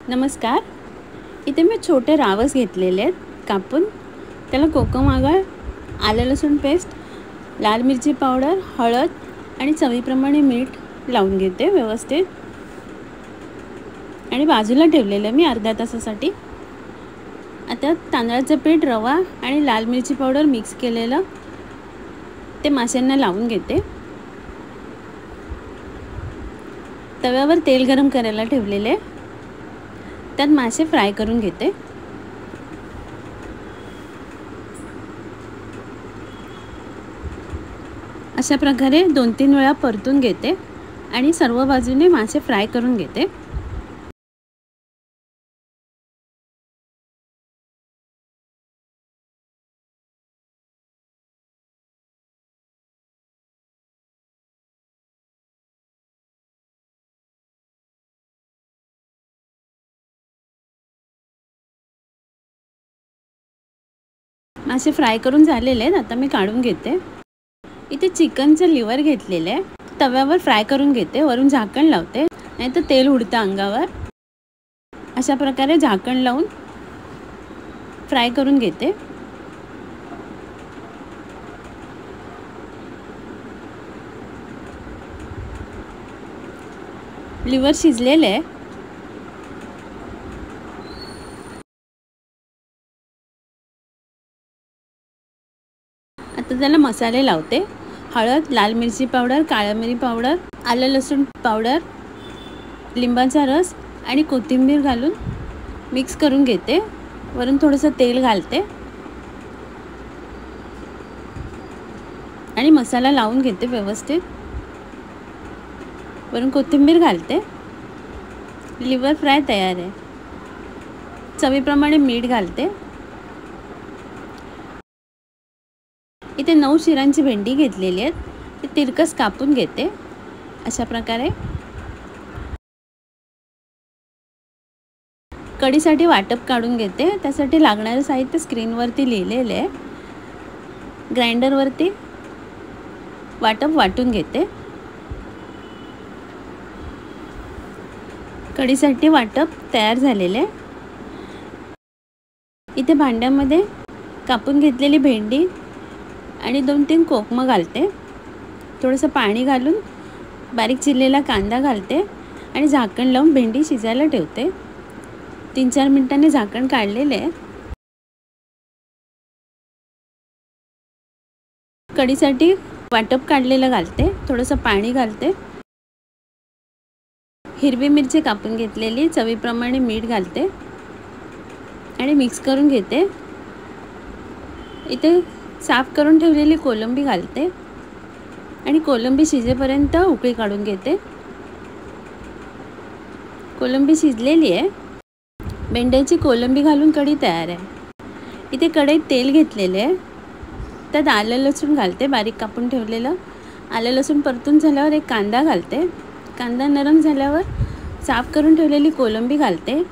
नमस्कार. इथे मी छोटे रावस घेतलेले आहेत कापून. त्याला कोकम आगळ, आलं लसूण पेस्ट, लाल मिरची पावडर, हळद आणि चवीप्रमाणे मीठ लावून घेते व्यवस्थित आणि बाजूला ठेवलेलं मी अर्ध्या तासासाठी. आता तांदळाचं पीठ, रवा आणि लाल मिरची पावडर मिक्स केलेलं ते माशांना लावून घेते. तव्यावर तेल गरम करायला ठेवलेले, त्यात मासे फ्राय करून घेते. अशा प्रकारे 2-3 वेळा परतून घेते आणि सर्व बाजूने मासे फ्राय करून घेते. मासे फ्राय करून झालेले आहेत. आता मी काढून घेते. इथे चिकनचं लिव्हर घेतलेलं आहे. तव्यावर फ्राय करून घेते. वरून झाकण लावते, नाही तर तेल उडतं अंगावर. अशा प्रकारे झाकण लावून फ्राय करून घेते. लिव्हर शिजलेलं आहे. आता त्याला मसाले लावते. हळद, लाल मिरची पावडर, काळी मिरी पावडर, आलं लसूण पावडर, लिंबाचा रस आणि कोथिंबीर घालून मिक्स करून घेते. वरून थोडंसं तेल घालते आणि मसाला लावून घेते व्यवस्थित. वरून कोथिंबीर घालते. लिव्हर फ्राय तयार आहे. चवीप्रमाणे मीठ घालते. इथे 9 शिरांची भेंडी घेतलेली आहेत. ते तिरकस कापून घेते अशा प्रकारे. कढीसाठी वाटप काढून घेते. त्यासाठी लागणारे साहित्य स्क्रीनवरती लिहिलेले आहे. ग्राइंडरवरती वाटप वाटून घेते. कढीसाठी वाटप तयार झालेले. इथे भांड्यामध्ये कापून घेतलेली भेंडी आणि 2-3 कोकमं घालते. थोडंसं पाणी घालून बारीक चिरलेला कांदा घालते आणि झाकण लावून भेंडी शिजायला ठेवते. 3-4 मिनिटांनी झाकण काढलेले. कढीसाठी वाटप काढलेलं घालते. थोडंसं पाणी घालते. हिरवी मिरची कापून घेतलेली, चवीप्रमाणे मीठ घालते आणि मिक्स करून घेते. इथे साफ करून ठेवलेली कोलंबी घालते आणि कोलंबी शिजेपर्यंत उकळी काढून घेते. कोलंबी शिजलेली आहे. भेंड्याची कोलंबी घालून कढी तयार आहे. इथे कढईत तेल घेतलेले आहे. त्यात आलं लसूण घालते, बारीक कापून ठेवलेलं. आलं लसूण परतून झाल्यावर एक कांदा घालते. कांदा नरम झाल्यावर साफ करून ठेवलेली कोलंबी घालते.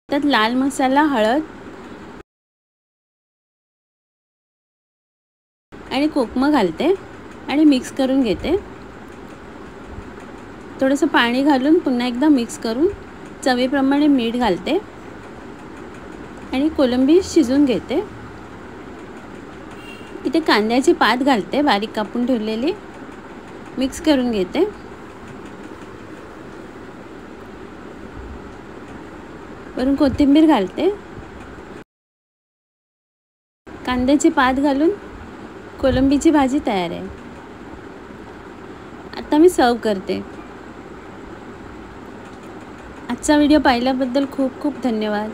त्यात लाल मसाला, हळद आणि कोकमं घालते आणि मिक्स करून घेते. थोडंसं पाणी घालून पुन्हा एकदा मिक्स करून चवीप्रमाणे मीठ घालते आणि कोलंबी शिजून घेते. इथे कांद्याची पात घालते, बारीक कापून ठेवलेली. मिक्स करून घेते. वरून कोथिंबीर घालते. कांद्याची पात घालून कोलंबीची भाजी तयार आहे. आता मी सर्व करते. आजचा व्हिडिओ पाहिल्याबद्दल खूप खूप धन्यवाद.